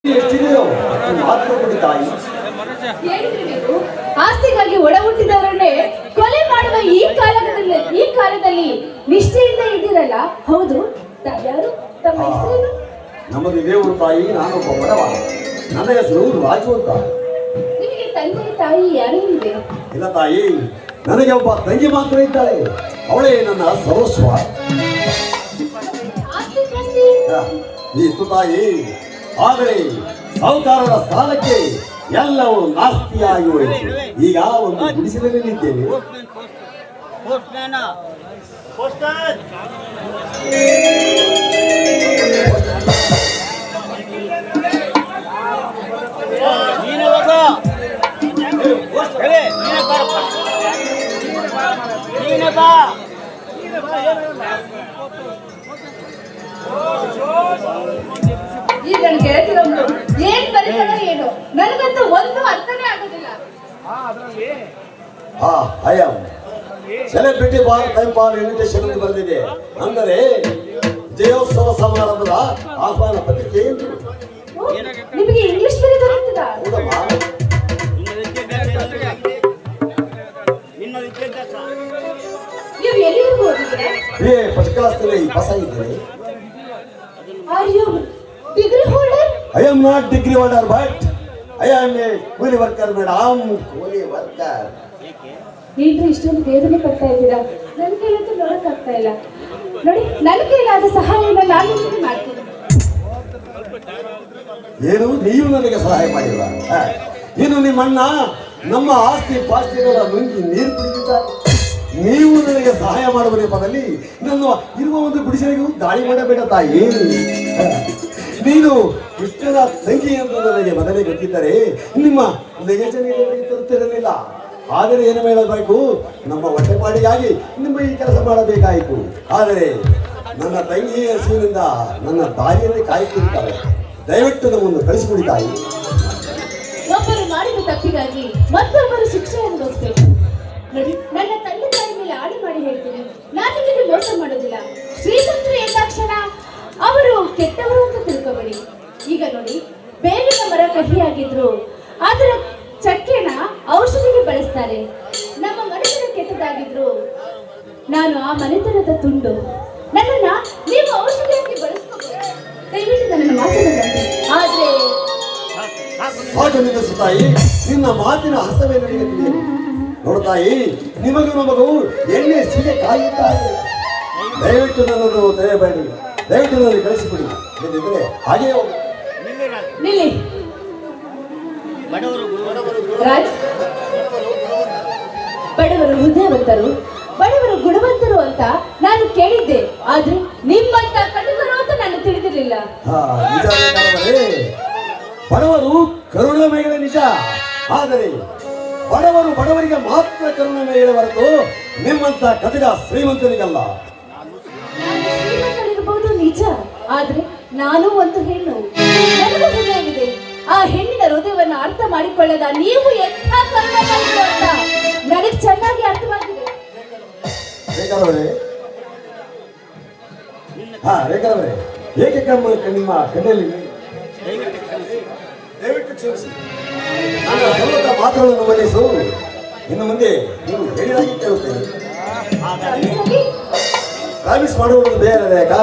ಎಷ್ಟಿದೆಯೋ ಮಾತ್ರ ಕೊಡಿ ತಾಯಿ. ಹೇಳಿದ್ರಿ ನೀವು ಆಸ್ತಿಗಾಗಿ ಒಡ ಹುಟ್ಟಿದವರನ್ನೇ ಕೊಲೆ ಮಾಡುವ ಈ ಕಾಲದಲ್ಲಿ ನಿಷ್ಠೆಯಿಂದ ಇದ್ದೀರಲ್ಲ, ಹೌದು? ಯಾರು ತಮ್ಮ ಹೆಸರೇನು? ನಮ್ಮದು ದೇವರು ತಾಯಿ. ನಾನೊಬ್ಬ ಬಡವ. ನನ್ನ ಹೆಸರು ರಾಜು ಅಂತ. ನಿಮಗೆ ತಂದೆ ತಾಯಿ ಯಾರೂ ಇದೆ? ಇಲ್ಲ ತಾಯಿ, ನನಗೆ ಒಬ್ಬ ತಂಗಿ ಮಾತ್ರ ಇದ್ದಾಳೆ. ಅವಳೇ ನನ್ನ ಸರ್ವಸ್ವ. ಇತ್ತು ತಾಯಿ, ಆದರೆ ಸಾಹುಕಾರರ ಸಾಲಕ್ಕೆ ಎಲ್ಲವೂ ನಾಸ್ತಿಯಾಗಿ ಹೋಯಿತು. ಈಗ ಒಂದು ಗುಡಿಸಲಿದ್ದೇವೆ. ಈ ನನ್ನ ಗೆಳತಿರೊಬ್ರು ಏನ್ ಬರೀತಾರೋ ಏನು, ನನಗಂತೂ ಒಂದು ಅರ್ಥನೇ ಆಗೋದಿಲ್ಲ. I am celebrity bar time bar invitation ಅಂತ ಬಂದಿದೆ. ಅಂದರೆ ಜಯೋತ್ಸವ ಸಮಾರಂಭದ ಆಹ್ವಾನ ಪತ್ರಿಕೆ. ನಿಮಗೆ ಇಂಗ್ಲಿಷ್ ಬೇರೆ ಬರುತ್ತದಾ? ನೀವು ಎಲ್ಲಿವರೆಗೂ ಹೋಗಿದ್ದೀರಾ? ಫಸ್ಟ್ ಕ್ಲಾಸ್ನಲ್ಲಿ ಪಾಸ್ ಆಗಿದ್ದೇನೆ. Are you degree holder? I am not degree holder, but I am A ಕೂಲಿ ವರ್ಕರ್ ಮೇಡಮ್. ಕೂಲಿ ವರ್ಕರ್. ಏನ್ರಿ ಇಷ್ಟೊಂದು ವೇದನೆ ಪಡ್ತಾ ಇದ್ದೀರಾ? ನನ್ನ ಕೈಲಂತೂ ನೋಡಕ್ ಆಗ್ತಾ ಇಲ್ಲ. ನೋಡಿ, ನನ್ನ ಕೈಲಾದ ಸಹಾಯನ ನಾನು ನಿಮಗೆ ಮಾಡ್ತೀನಿ. ಏನು ನೀವು ನನಗೆ ಸಹಾಯ ಮಾಡಿಲ್ಲ? ಇನ್ನು ನಿಮ್ಮಣ್ಣ ನಮ್ಮ ಆಸ್ತಿ ಪಾಸ್ತಿಗಳ ನುಂಗಿ ನೀರು ಕುಡಿದಿದ್ದಾರೆ. ನೀವು ನನಗೆ ಸಹಾಯ ಮಾಡುವ ನೆಪದಲ್ಲಿ ನನ್ನ ಇರುವ ಒಂದು ಗುಡಿಸಲಿಗೂ ದಾಳಿ ಮಾಡಬೇಡ ತಾಯಿ. ನೀನು ಕೃಷ್ಣನ ತಂಗಿ ಅಂತ ನನಗೆ ಮೊದಲೇ ಗೊತ್ತಿದ್ದರೆ ನಿಮ್ಮ ನಿಜನಿಗೆ ತರುತ್ತಿರಲಿಲ್ಲ. ಆದರೆ ಏನು ಹೇಳಬೇಕು, ನಮ್ಮ ಹೊಟ್ಟೆಪಾಡಿಗಾಗಿ ನಿಮ್ಮ ಈ ಕೆಲಸ ಮಾಡಬೇಕಾಯಿತು. ಆದರೆ ನನ್ನ ತಂಗಿಯ ಹಸುವಿನಿಂದ ನನ್ನ ದಾರಿಯಲ್ಲಿ ಕಾಯುತ್ತಿರುತ್ತಾರೆ. ದಯವಿಟ್ಟು ನಮ್ಮನ್ನು ಕಳಿಸಿಕೊಡಿ ತಾಯಿ. ಒಬ್ಬರು ಮಾಡಿದ ತಪ್ಪಿಗಾಗಿ ಮತ್ತೊಬ್ಬರು ಶಿಕ್ಷೆ ಅನುಭವಿಸಬೇಕು. ನೋಡಿ, ನನ್ನ ತಂದೆ ತಾಯಿ ಮೇಲೆ ಆಡಿ ಮಾಡಿ ಹೇಳ್ತೀನಿ, ನಾನು ನಿಮಗೆ ಮೋಸ ಮಾಡೋದಿಲ್ಲ. ಶ್ರೀಮಂತರು ಎಂದಾಕ್ಷಣ ಅವರು ಕೆಟ್ಟವರು ಅಂತ ತಿಳ್ಕೊಬೇಡಿ. ಈಗ ನೋಡಿ, ಬೇವಿನ ಮರ ಕಹಿಯಾಗಿದ್ರು ಅದರ ಚಕ್ಕೆನ ಔಷಧಿಗೆ ಬಳಸ್ತಾರೆ. ನಮ್ಮ ಮನೆತನ ಕೆಟ್ಟದಾಗಿದ್ರು ನಾನು ಆ ಮನೆತನದ ತುಂಡು. ನನ್ನನ್ನ ನೀವು ಔಷಧಿಯಾಗಿ ಬಳಸ್ಕೋಬೇಕು. ದಯವಿಟ್ಟು ನನ್ನ ಮಾತನಾಡಂತೆ. ಆದ್ರೆ ಸಾಕು ನಿಲ್ಲಿಸು ತಾಯಿ, ನಿನ್ನ ಮಾತಿನ ಅರ್ಥವೇ ನನಗೆ ತಿಳಿಯಲಿ. ನೋಡ್ತಾಯಿ, ನಿಮಗೂ ನಮಗೂ ಎಣ್ಣೆ ಸಿಗೆ ಕಾಯುತ್ತಾರೆ. ದಯವಿಟ್ಟು ನನ್ನನ್ನು ದಯಬೇಡಿ. ದಯವಿಟ್ಟು ನನಗೆ ಕಳಿಸಿಕೊಡಿ. ಏನಿದ್ರೆ ಹಾಗೇ ಹೋಗಿ ನಿಲ್ಲಿ. ರಾಜ್, ಬಡವರು ಹೃದಯವಂತರು, ಬಡವರು ಗುಣವಂತರು ಅಂತ ನಾನು ಕೇಳಿದ್ದೆ. ಆದ್ರೆ ನಿಮ್ಮಂತ ಕಟುಕರು ಅಂತ ನಾನು ತಿಳಿದಿರಲಿಲ್ಲ. ಬಡವರು ಕರುಣಾಮಯಗಳ ನಿಜ. ಆದರೆ ಬಡವರು ಬಡವರಿಗೆ ಮಾತ್ರ ಕರುಣಾಮಯಗಳ ಹೊರತು ನಿಮ್ಮಂತ ಕಟಕ ಶ್ರೀಮಂತರಿಗಲ್ಲ. ಶ್ರೀಮಂತರಿರ್ಬೋದು ನಿಜ, ಆದ್ರೆ ನಾನು ಒಂದು ಹೆಣ್ಣು. ನನಗೂ ಹೃದಯವಿದೆ. ಆ ಹೆಣ್ಣಿನ ಹೃದಯವನ್ನು ಅರ್ಥ ಮಾಡಿಕೊಳ್ಳದ ನೀವು ಎಂಥ ಕರುಣಾಮಯರು ಅಂತ ನನಗೆ ಚೆನ್ನಾಗಿ ಅರ್ಥವಾಗಿದೆ. ರೇಖಾರವರೇ, ರೇಖಾರವರೇ, ಏಕೆ ನಿಮ್ಮ ಕಣ್ಣಲ್ಲಿ ದಯವಿಟ್ಟು ಕ್ಷಮಿಸಿ. ನನ್ನ ಸರ್ವತ ಮಾತುಗಳನ್ನು ಮನ್ನಿಸು. ಇನ್ನು ಮುಂದೆ ನೀವು ಹೇಳಿದಾಗಿ ಕೇಳುತ್ತೇನೆ. ಪ್ರಾಮಿಸ್ ಮಾಡುವುದು ಬೇರೆ ರೇಖಾ.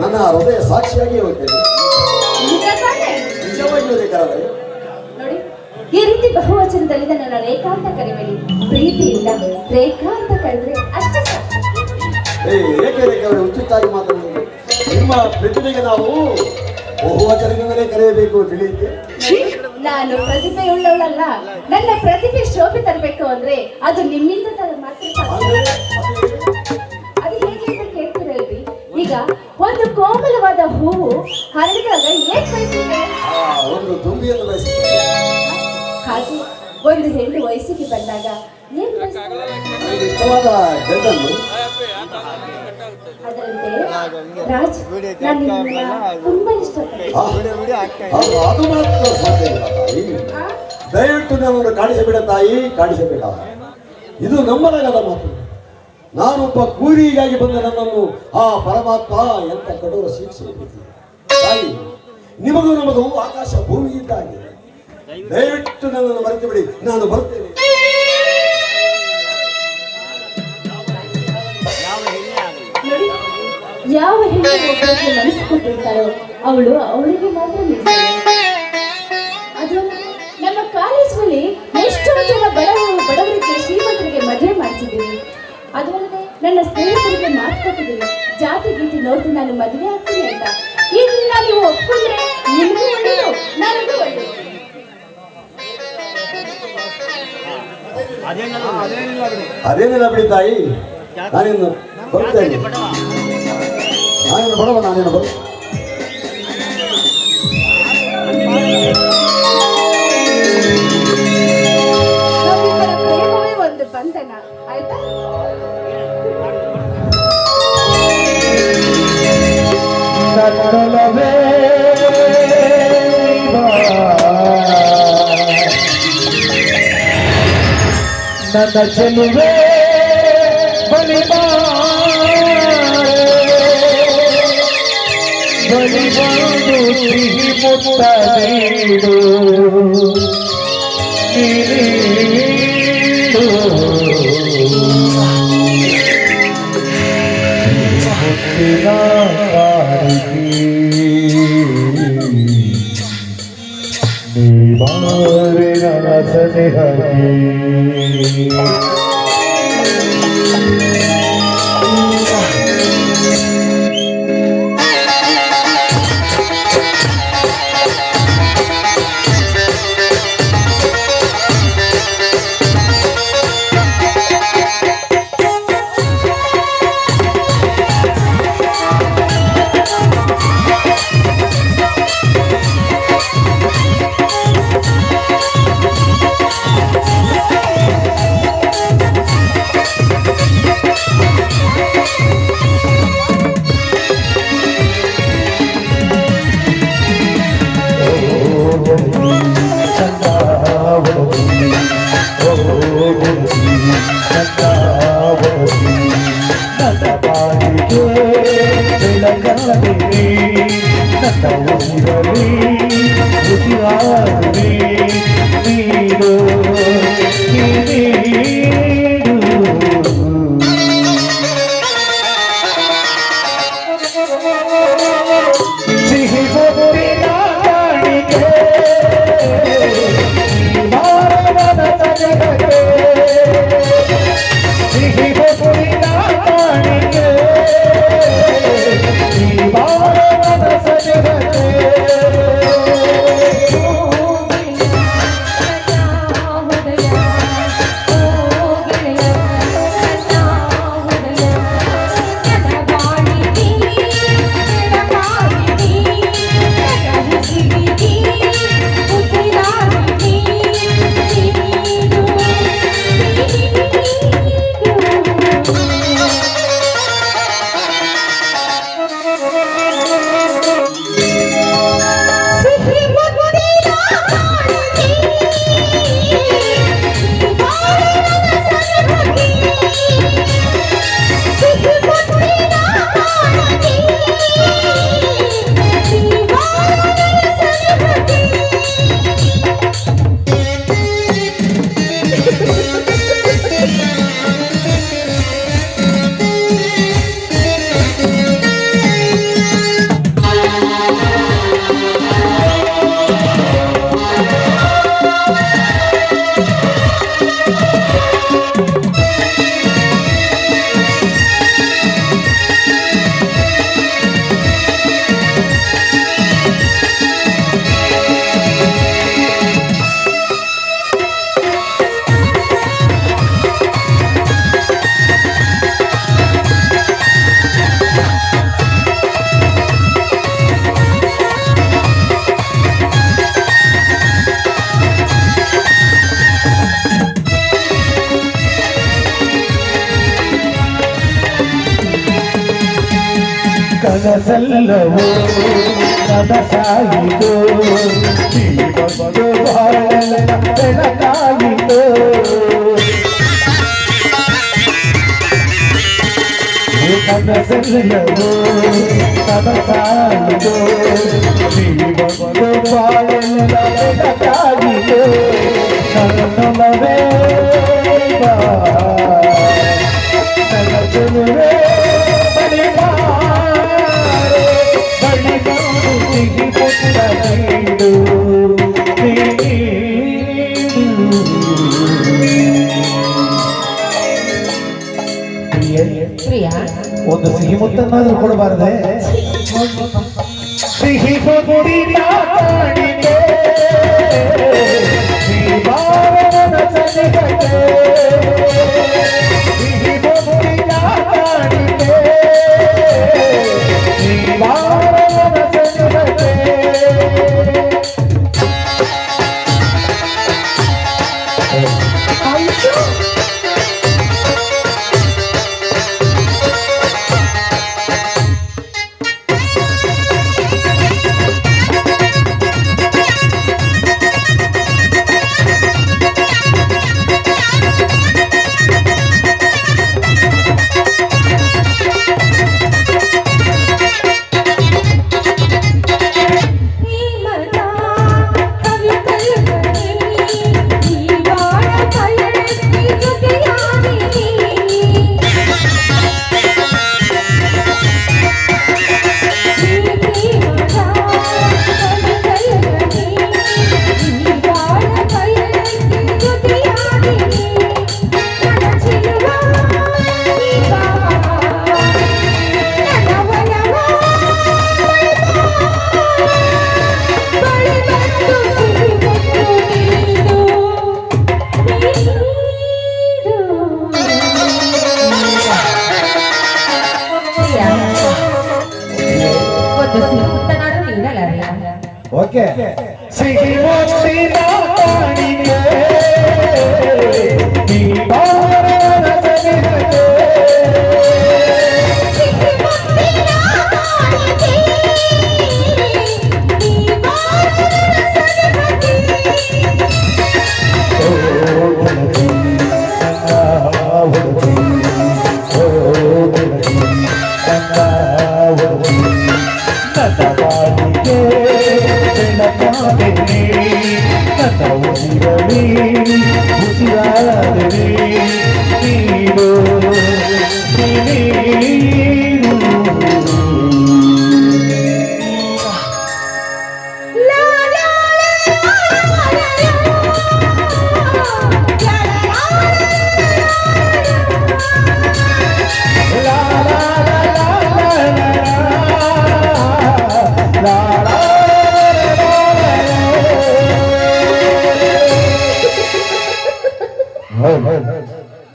ನನ್ನ ಹೃದಯ ಸಾಕ್ಷಿಯಾಗಿ ಹೋಗ್ತೇನೆ. ನಿಜವಾಗಿಯೂ ರೇಖಾರವರೇ, ನೋಡಿ, ಈ ರೀತಿ ಬಹುವಚನದಲ್ಲಿ ನನ್ನ ರೇಖಾ ಅಂತ ಕರಿಬೇಡಿ. ಪ್ರೀತಿಯಿಂದ ರೇಖಾ ಅಂತ ಕರೆದ್ರೆ ಅಷ್ಟೇ ಸಾಕು. ಏಕೆ ರೇಖಾವರೇ ಉಚಿತವಾಗಿ ಮಾತನಾಡುವುದು? ನಿಮ್ಮ ಪ್ರತಿಭೆಗೆ ನಾವು ಬಹುವಚನದಿಂದಲೇ ಕರೆಯಬೇಕು, ತಿಳಿಯುತ್ತೆ. ನಾನು ಪ್ರತಿಭೆಯುಳ್ಳವಳಲ್ಲ. ನನ್ನ ಪ್ರತಿಭೆ ಶೋಭೆ ತರಬೇಕು ಅಂದ್ರೆ ಅದು ನಿಮ್ಮಿಂದ ಮಾತ್ರ ಸಾಧ್ಯ. ಅದು ಹೇಗೆ ಅಂತ ಕೇಳ್ತಿರಲ್ರಿ? ಈಗ ಒಂದು ಕೋಮಲವಾದ ಹೂವು ಹರಡಿದಾಗ ಏನ್ ಬಯಸುತ್ತೆ? ಒಂದು ತುಂಬಿಯನ್ನು ಬಯಸುತ್ತೆ. ಹಾಗೆ ಒಂದು ಹೆಣ್ಣು ವಯಸ್ಸಿಗೆ ಬಂದಾಗ ಏನ್ ಇಷ್ಟವಾದ ಗಂಡನ್ನು. ಅದರಂತೆ ರಾಜ್, ನಾನು ನಿಮ್ಮನ್ನ ತುಂಬಾ ಇಷ್ಟಪಡ್ತೀನಿ. ಅದು ಮಾತ್ರ ಸಾಧ್ಯ ಇಲ್ಲ ತಾಯಿ. ದಯವಿಟ್ಟು ನನ್ನನ್ನು ಕಾಣಿಸಬೇಡ ತಾಯಿ, ಕಾಣಿಸಬೇಡ. ಇದು ನಂಬಲಾಗದ ಮಾತು. ನಾನೊಬ್ಬ ಕೂಲಿಗಾಗಿ ಬಂದ ನನ್ನನ್ನು ಆ ಪರಮಾತ್ಮ ಎಂತ ಕಠೋರ ಶಿಕ್ಷೆ ತಾಯಿ. ನಿಮಗೂ ನಮಗೂ ಆಕಾಶ ಭೂಮಿ ಇದ್ದಾಗೆ. ದಯವಿಟ್ಟು ನನ್ನನ್ನು ಮರೆತು ಬಿಡಿ, ನಾನು ಬರ್ತೇನೆ. ಯಾವ ಹೆಣ್ಣು ಒಬ್ಬರಿಗೆ ಮನಸ್ಸು ಕೊಟ್ಟಿರ್ತಾಳೋ ಅವಳು ಅವಳಿಗೆ ಮಾತ್ರ ಅದು ನಮ್ಮ ಕಾಲೇಜಿನಲ್ಲಿ ಎಷ್ಟೋ ಜನ ಬಡವರಿಗೆ ಶ್ರೀಮಂತರಿಗೆ ಮದುವೆ ಮಾಡಿಸಿದ್ದೀನಿ. ಅದು ಅಲ್ಲದೆ ನನ್ನ ಸ್ನೇಹಿತರಿಗೆ ಮಾತು ಕೊಟ್ಟಿದ್ದೀನಿ, ಜಾತಿ ಗೀತಿ ನೋಡಿ ನಾನು ಮದುವೆ ಆಗ್ತೀನಿ ಅಂತ. ಇದನ್ನ ನೀವು ಒಪ್ಕೊಂಡ್ರೆ ನಿಮಗೂ ಒಳ್ಳೆಯದು, ನನಗೂ ಒಳ್ಳೆಯದು. ಅದೇನಿಲ್ಲ ಬಿಡಿ ತಾಯಿ, ನಾನಿನ್ನು ಬರ್ತೇನೆ. ನಾನೇನು ಬಡವ, ನಾನೇನು ಬಡ ನಮ್ಮಿಬ್ಬರ ಪ್ರೇಮವೇ ಒಂದು ಬಂಧನ, ಆಯ್ತಾ? ನನ್ನ ಚೆಲುವೆ ಬಲಿಬಾಂದು ಸಿಹಿ ಮುತ್ತ ನೀಡು ನೀಡು ಮುತ್ತಿನ ನೀವಾರಿನ ಸನಿಹಿ ಕನಸಲ್ಲವೋ ಕನಸಾಯಿತೋ ಜೀವನದ ಬಾಳಲ ಬೆಳಕಾಯಿತೋ ನನ್ನ ಕನಸೆಲ್ಲವೋ ಕನಸಾಗಿದೋ ಜೀವನದ ಬಾಳೆಲ್ಲ ಬೆಳಕಾಗಿದೋ ನನ್ನೊಲವೇ ಬಾ ನನ್ನ ಚೆಲುವೆ ಬಳಿಬಾರೆ ಬಳಿಬಾರು ಸಿಹಿ ಪುಟ್ಟ ನೀಡು ಪ್ರಿಯಾ ಒಂದು ಸಿಹಿ ಮುತ್ತನ್ನಾದ್ರೂ ಕೊಡಬಾರದೆ ಸಿಹಿ ಮುತ್ತಿನ ಕಾಣಿಕೆ ಶ್ರೀಬಾರನ ಸನಿಹಕ್ಕೆ ಸಿಹಿ ಮುತ್ತಿನ ಕಾಣಿಕೆ ಶ್ರೀಬಾರನ ಸನಿಹಕ್ಕೆ ಓಕೆ ಸಿಹಿ ಮುತ್ತಿನ ಕಾಣಿಕೆ ಶ್ರೀಬಾರನ ಸನಿಹಕ್ಕೆ ಉಸಿರಾದರೆ ನೀಡು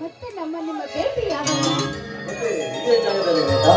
ಮತ್ತೆ ನಮ್ಮ ಭೇಟಿ ಯಾವಾಗ? ಮತ್ತೆ ಇದೇ ಜಾಗದಲ್ಲಿ ಬೇಕಾ?